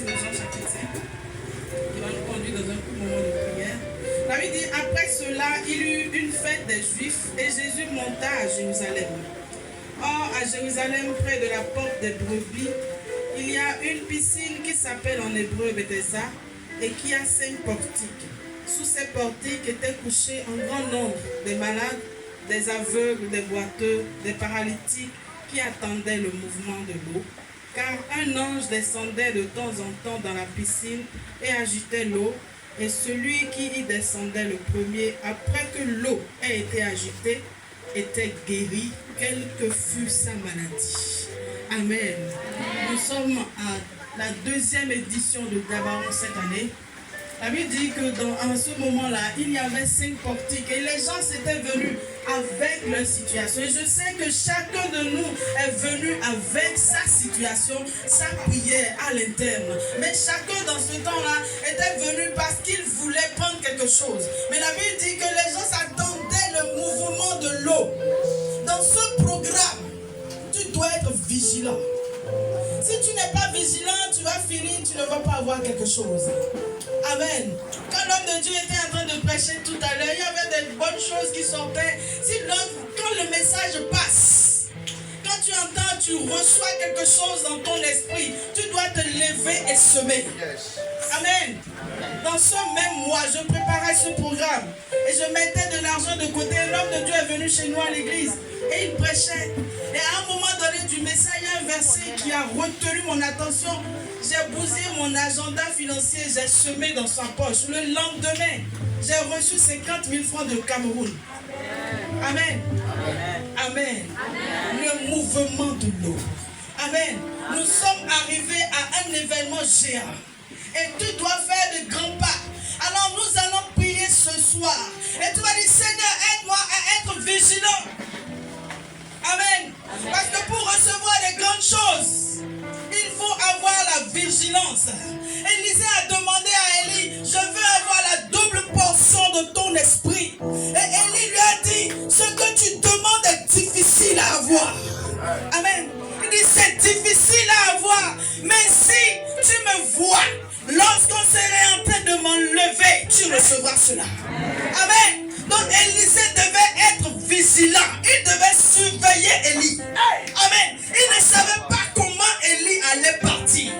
de Jean chapitre 5. Il va nous conduire dans un court moment de prière. La Bible dit, après cela, il y eut une fête des Juifs et Jésus monta à Jérusalem. Or, à Jérusalem, près de la porte des brebis, il y a une piscine qui s'appelle en hébreu Bethesda et qui a 5 portiques. Sous ces portiques étaient couchés un grand nombre de malades, des aveugles, des boiteux, des paralytiques qui attendaient le mouvement de l'eau. Car un ange descendait de temps en temps dans la piscine et agitait l'eau. Et celui qui y descendait le premier, après que l'eau ait été agitée, était guéri, quelle que fût sa maladie. Amen. Nous sommes à la 2e édition de Gabaon cette année. La Bible dit que en ce moment-là, il y avait 5 portiques et les gens s'étaient venus avec leur situation. Et je sais que chacun de nous est venu avec sa situation, sa prière à l'interne. Mais chacun dans ce temps-là était venu parce qu'il voulait prendre quelque chose. Mais la Bible dit que les gens attendaient le mouvement de l'eau. Dans ce programme, tu dois être vigilant. Si tu n'es pas vigilant, tu vas finir, tu ne vas pas avoir quelque chose. Amen. Quand l'homme de Dieu était en train de prêcher tout à l'heure, il y avait des bonnes choses qui sortaient. Quand le message passe, quand tu entends, tu reçois quelque chose dans ton esprit, tu dois te lever et semer. Amen. Dans ce même mois, je préparais ce programme et je mettais de l'argent de côté. L'homme de Dieu est venu chez nous à l'église et il prêchait. Et à un moment donné du message, il y a un verset qui a retenu mon attention. J'ai bousillé mon agenda financier, j'ai semé dans sa poche. Le lendemain, j'ai reçu 50 000 francs de Cameroun. Amen. Amen. Le mouvement de l'eau. Amen. Nous sommes arrivés à un événement géant. Et tu dois faire de grands pas. Alors nous allons prier ce soir. Et tu vas dire, Seigneur, aide-moi à être vigilant. Amen. Parce que pour recevoir les grandes choses, il faut avoir la vigilance. Élisée a demandé à Élie, je veux avoir la double portion de ton esprit. Et Élie lui a dit, ce que tu demandes est difficile à avoir. Amen. Il dit, c'est difficile à avoir. Mais si tu me vois, lorsqu'on serait en train de m'enlever, tu recevras cela. Amen. Donc Élisée devait être vigilant. Il devait surveiller Élie. Amen. Il ne savait pas comment Élie allait partir.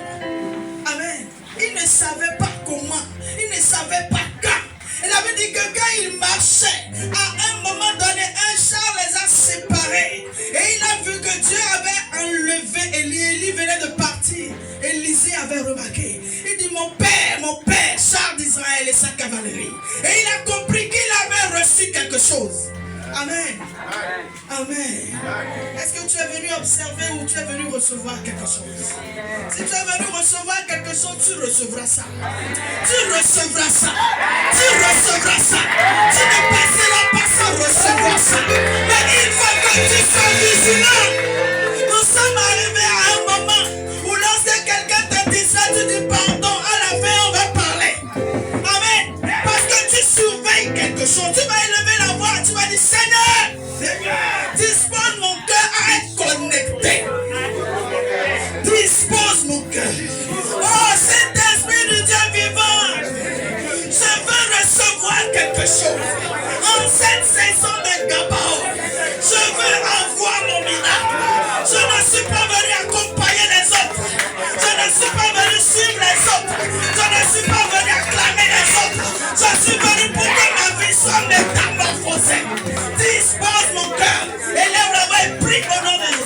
Amen. Il ne savait pas comment. Il ne savait pas quand. Il avait dit que quand il marchait, à un moment donné, un char les a séparés. Et il a vu que Dieu avait enlevé Élie. Élie venait de partir. Élisée avait remarqué. Il dit, mon père, char d'Israël et sa cavalerie. Et il a compris qu'il avait reçu quelque chose. Amen. Amen. Est-ce que tu es venu observer ou tu es venu recevoir quelque chose? Si tu es venu recevoir quelque chose, tu recevras ça. Tu recevras ça. Tu recevras ça. Tu ne passeras pas sans recevoir ça. Mais il faut que tu sois vigilant. Nous sommes arrivés à un moment où lorsque quelqu'un te dit ça, tu dis pardon, à la fin on va parler. Amen. Parce que tu surveilles quelque chose. Tu vas élever la voix, tu vas dire Seigneur, dispose mon cœur à être connecté. Dispose mon cœur. Oh Saint-Esprit du Dieu vivant, je veux recevoir quelque chose. En cette saison de Gabaon, je veux avoir mon miracle. Je ne suis pas venu accompagner les autres. Je ne suis pas venu suivre les autres. Je ne suis pas venu acclamer les autres. Je suis venu pour que ma vie soit métamorphosée. Dispose mon cœur. Élève la main et prie au nom de Jésus.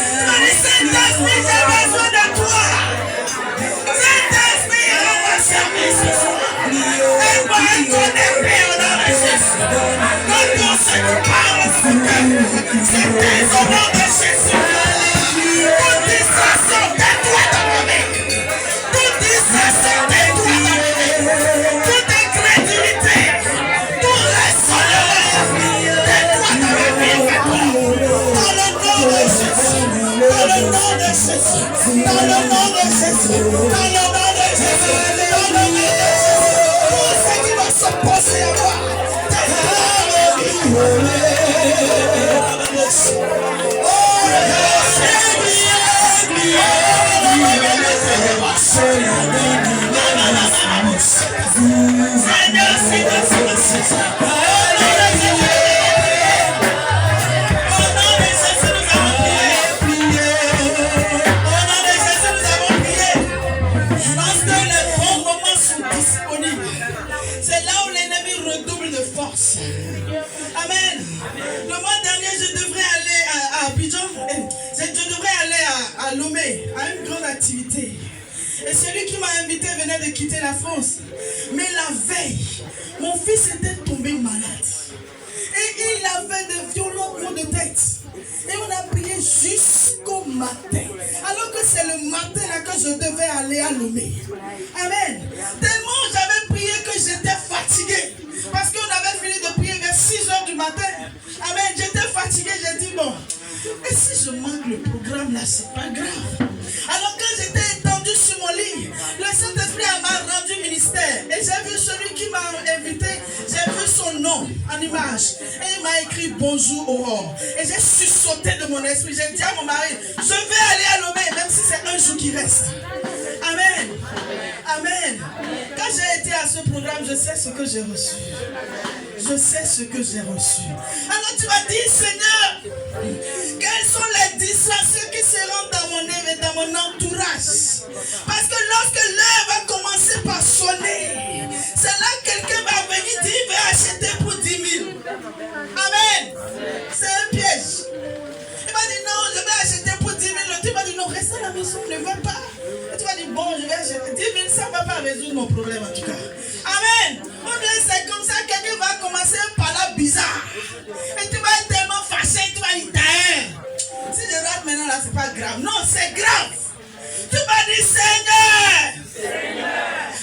Saint-Esprit, j'ai besoin de toi. Saint-Esprit, envoie service ce soir. Aide-moi à connecter au nom de Jésus. Quand on se parle, c'est au nom de Jésus. Toute distraction, tais-toi dans ma vie. Toute distraction, tais-toi dans ma vie. Toute incrédulité, tout reste Le mois dernier, je devrais aller à Abidjan. Je devrais aller à Lomé, à une grande activité. Et celui qui m'a invité venait de quitter la France. Mais la veille, mon fils était tombé malade. Et il avait de violents maux de tête. Et on a prié jusqu'au matin. Alors que c'est le matin là que je devais aller à Lomé. Amen. Tellement j'avais prié que j'étais fatigué. Parce qu'on avait fini de prier vers 6h du matin. Amen. J'étais fatigué. J'ai dit bon. Et si je manque le programme là, c'est pas grave. Alors que j'étais étendu sur mon lit, le Saint-Esprit m'a rendu ministère. Et j'ai vu celui qui m'a invité, j'ai vu son nom en image. Et il m'a écrit bonjour Aurore. Et j'ai sursauté de mon esprit. J'ai dit à mon mari, je vais aller à Lomé, même si c'est un jour qui reste. Amen. Amen. Quand j'ai été à ce programme, je sais ce que j'ai reçu. Je sais ce que j'ai reçu. Alors tu vas dire, Seigneur, quelles sont les distractions qui seront dans mon âme et dans mon entourage? Parce que lorsque l'heure va commencer par sonner, c'est là que quelqu'un va venir dire, il va acheter pour 10 000. Amen. C'est un piège. Il va dire, non, je vais acheter pour 10 000. Tu vas dire, non, reste à la maison, ne va pas. Et tu vas dire, bon, je vais acheter 10 000, ça ne va pas résoudre mon problème en tout cas. Amen. Ou bien c'est comme ça, quelqu'un va commencer par la bizarre. Et tu vas être tellement fâché, tu vas dire, si je rate maintenant là, c'est pas grave. Non, c'est grave. Tu vas dire, Seigneur.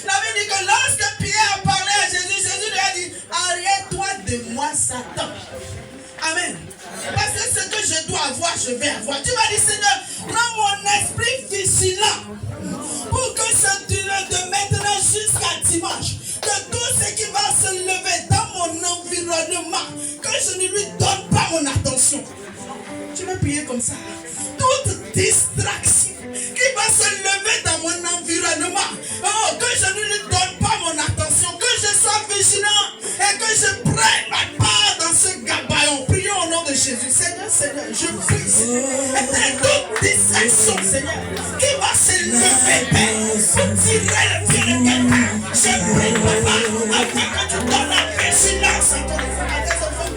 La Bible dit que lorsque Pierre a parlé à Jésus, Jésus lui a dit, arrête-toi de moi, Satan. Amen. Parce que ce que je dois avoir, je vais avoir. Tu vas dire, Seigneur, rends mon esprit vigilant pour que ça dure de maintenant jusqu'à dimanche. Que tout ce qui va se lever dans mon environnement, que je ne lui donne pas mon attention. Tu vas prier comme ça. Toute distraction qui va se lever dans mon environnement, que je ne lui donne pas mon attention, que je sois vigilant et que je prenne ma part dans ce gabaillon. Prions au nom de Jésus. Seigneur, Seigneur, je prie, Seigneur. Et toute distraction, Seigneur, qui va se lever, Père, pour tirer le pied de quelqu'un. Je prie, Papa, afin que tu donnes la vigilance à tes enfants.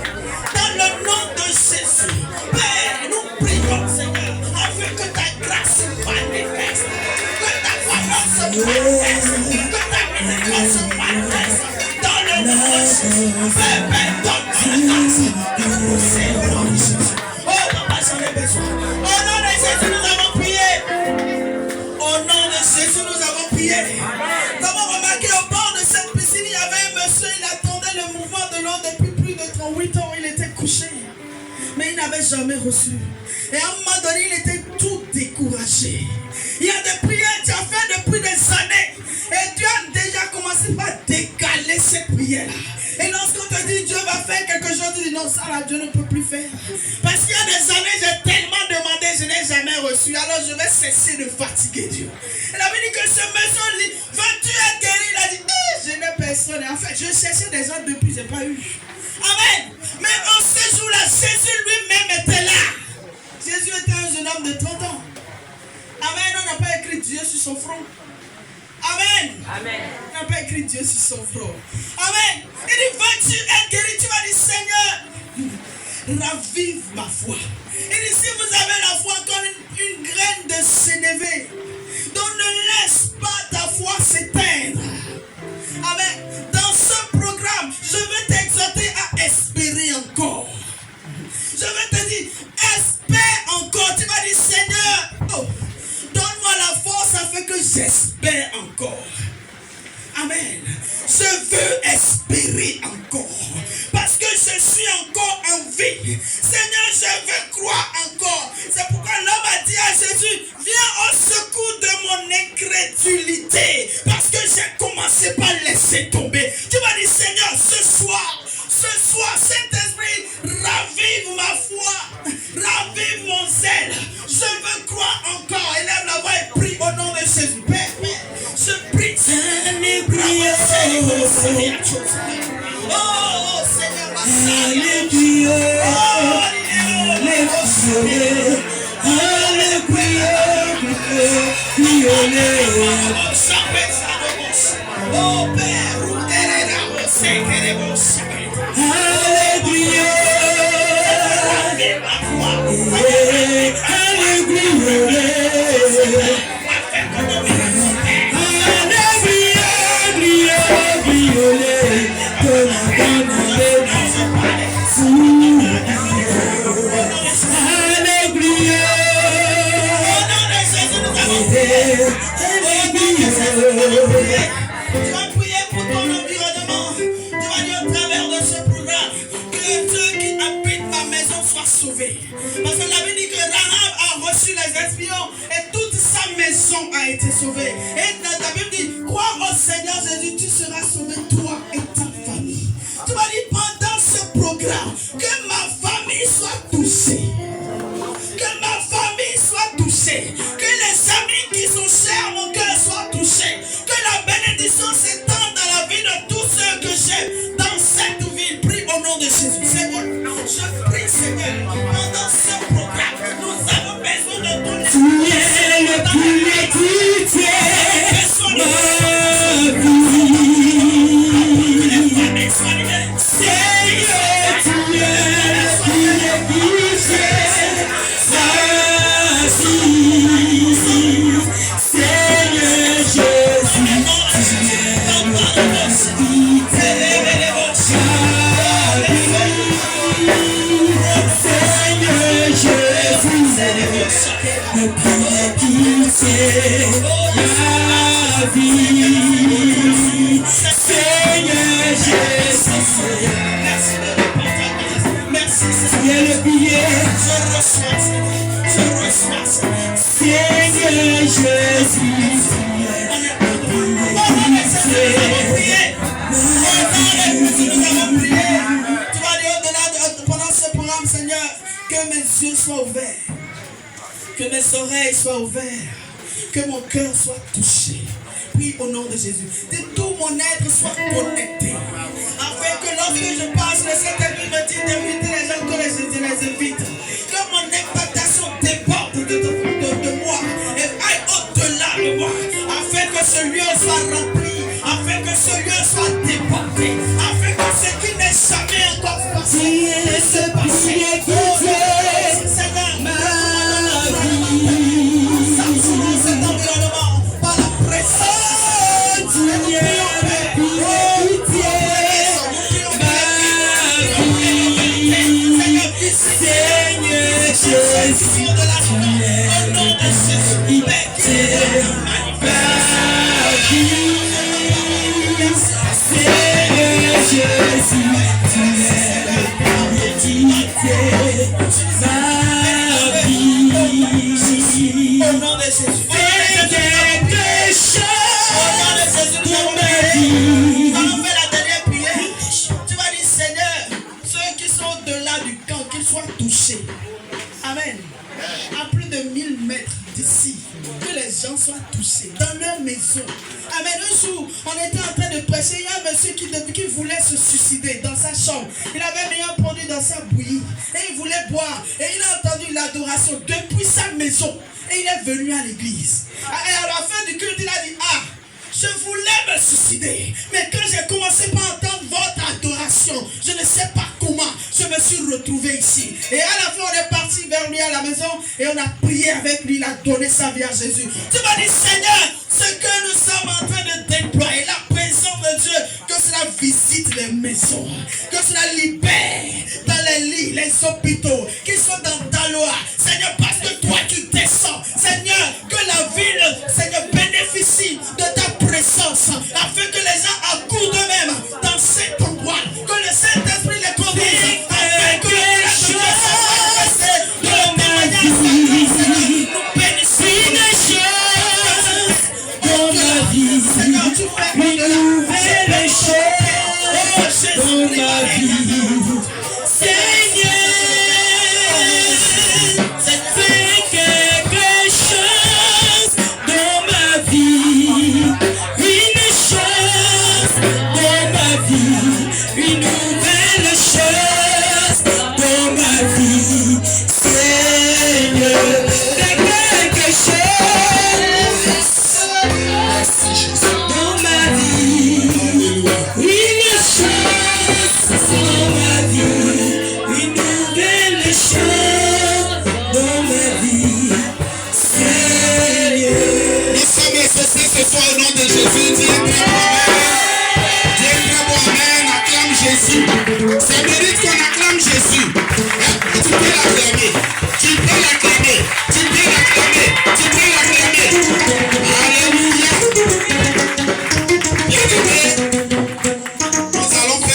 Dans le nom de Jésus, Père, nous prions, Seigneur, afin que ta grâce se manifeste, que ta parole se manifeste, que ta miséricorde se manifeste. Dans le nom de Jésus, Père, donne-moi la grâce de pousser au nom de Jésus. Oh, Papa, j'en ai besoin. Au nom de Jésus, nous avons prié. Au nom de Jésus, nous avons prié. Nous avons remarqué au bord de cette piscine, il y avait un monsieur, il attendait le mouvement de l'eau depuis plus de 38 ans. Il était couché, mais il n'avait jamais reçu. Et à un moment donné, il était tout découragé. Il y a des prières que tu as fait depuis des années. Et tu as déjà commencé par décaler ces prières-là. Et lorsqu'on te dit Dieu va faire quelque chose, tu dis non, ça là, Dieu ne peut plus faire. Parce qu'il y a des années, j'ai tellement demandé, je n'ai jamais reçu. Alors je vais cesser de fatiguer Dieu. Elle avait dit que ce monsieur dit, veux-tu être guéri? Il a dit, je n'ai personne. Et en fait, je cherchais des gens depuis, je n'ai pas eu. Amen. Mais en ce jour-là, Jésus lui-même était là. Jésus était un jeune homme de 30 ans. Amen. On n'a pas écrit Dieu sur son front. Amen. Amen. On n'a pas écrit Dieu sur son front. Amen. Il dit, veux-tu être guéri? Tu vas dire, Seigneur, ravive ma foi. Il dit, si vous avez la foi comme une graine de sénévé, donc ne laisse pas ta foi s'éteindre. Amen. Dans ce programme, je vais t'exhorter à espérer encore. Je vais te dire, espère encore. Tu vas dire, Seigneur, donne-moi la force afin que j'espère encore. Amen. Je veux espérer encore. Parce que je suis encore en vie. Seigneur, je veux croire encore. C'est pourquoi l'homme a dit à Jésus, viens au secours de mon incrédulité. Parce que j'ai commencé par laisser tomber. Tu vas dire, Seigneur, ce soir, Saint-Esprit, ravive ma foi, ravive mon zèle. Je veux croire encore. Élève la voix et prie au nom de Jésus. Père, je prie. Oh, Seigneur, ma Seigneur. Oh, Père, Tu vas prier pour ton environnement. Tu vas dire au travers de ce programme que ceux qui habitent ma maison soient sauvés. Parce que la Bible dit que Rahab a reçu les espions et toute sa maison a été sauvée. Et la Bible dit, crois au Seigneur Jésus, tu seras sauvé, toi et ta famille. Tu vas dire pendant ce programme que ma famille soit touchée. Que ma famille soit touchée. Que les amis qui sont chers à mon cœur soient touchés. Que la bénédiction s'étende dans la vie de tous ceux que j'aime dans cette ville. Prie au nom de Jésus. Seigneur, je prie, Seigneur, pendant ce programme, nous avons besoin de ton esprit. Tu es le plus petit, ma vie. Que les familles soient libérées. Seigneur, tu es le plus petit, Seigneur Jésus, le plus c'est la vie. Seigneur Jésus, merci de répondre. Merci, tu es le billet. Je reçois. Seigneur Jésus, tu vas dire au-delà pendant ce programme, Seigneur, que mes yeux soient ouverts, que mes oreilles soient ouvertes, que mon cœur soit touché. Prie au nom de Jésus. Que tout mon être soit connecté. Afin que lorsque je passe, le Saint-Esprit me dit d'inviter les gens que je les invite. Que mon impactation déborde de moi et aille au-delà de moi. Afin que ce lieu soit rempli. Afin que ce lieu soit débordé. Afin que ce qui n'est jamais encore passé ne se passe. Seigneur, ma vie. Dans cet environnement, par la présence. Seigneur Jésus, au nom de Jésus, Seigneur Jésus, tu es le petit, ma vie. Au nom de Jésus, fais quelque chose pour ma vie. On fait la dernière prière. Tu vas dire, Seigneur, ceux qui sont au-delà du camp, qu'ils soient touchés. Amen. À plus de 1000 mètres d'ici, que les gens soient touchés dans leur maison. Amen. Un jour, on était en train de prêcher. Il y a un monsieur qui voulait se suicider dans sa chambre. Il avait mis un produit dans sa bouillie et il voulait boire. Et il a entendu l'adoration depuis sa maison. Et il est venu à l'église. Et à la fin du culte, il a dit, je voulais me suicider. Mais quand j'ai commencé par entendre votre adoration, je ne sais pas comment, je me suis retrouvé ici. Et à la fin, on est parti vers lui à la maison et on a prié avec lui. Il a donné sa vie à Jésus. Tu m'as dit, Seigneur, ce que nous sommes en train de déployer, la présence de Dieu, que cela visite les maisons, que cela libère dans les lits, les hôpitaux,